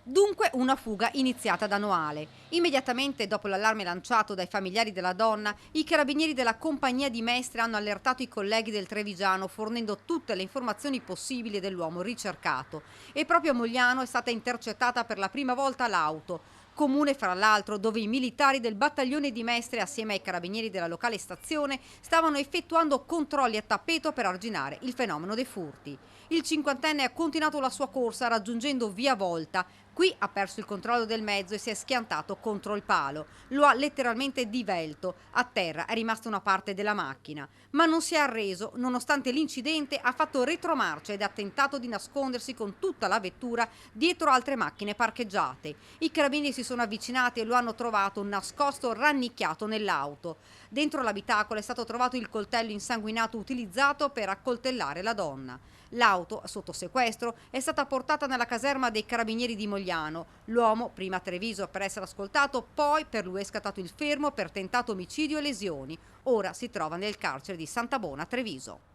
Dunque una fuga iniziata da Noale. Immediatamente dopo l'allarme lanciato dai familiari della donna, i carabinieri della compagnia di Mestre hanno allertato i colleghi del Trevigiano fornendo tutte le informazioni possibili dell'uomo ricercato. E proprio a Mogliano è stata intercettata per la prima volta l'auto, comune fra l'altro dove i militari del battaglione di Mestre assieme ai carabinieri della locale stazione stavano effettuando controlli a tappeto per arginare il fenomeno dei furti. Il cinquantenne ha continuato la sua corsa raggiungendo Via Volta. Qui ha perso il controllo del mezzo e si è schiantato contro il palo. Lo ha letteralmente divelto. A terra è rimasta una parte della macchina. Ma non si è arreso. Nonostante l'incidente, ha fatto retromarcia ed ha tentato di nascondersi con tutta la vettura dietro altre macchine parcheggiate. I carabinieri si sono avvicinati e lo hanno trovato nascosto rannicchiato nell'auto. Dentro l'abitacolo è stato trovato il coltello insanguinato utilizzato per accoltellare la donna. L'auto, sotto sequestro, è stata portata nella caserma dei carabinieri di Mogliano. L'uomo, prima a Treviso per essere ascoltato, poi per lui è scattato il fermo per tentato omicidio e lesioni. Ora si trova nel carcere di Santa Bona a Treviso.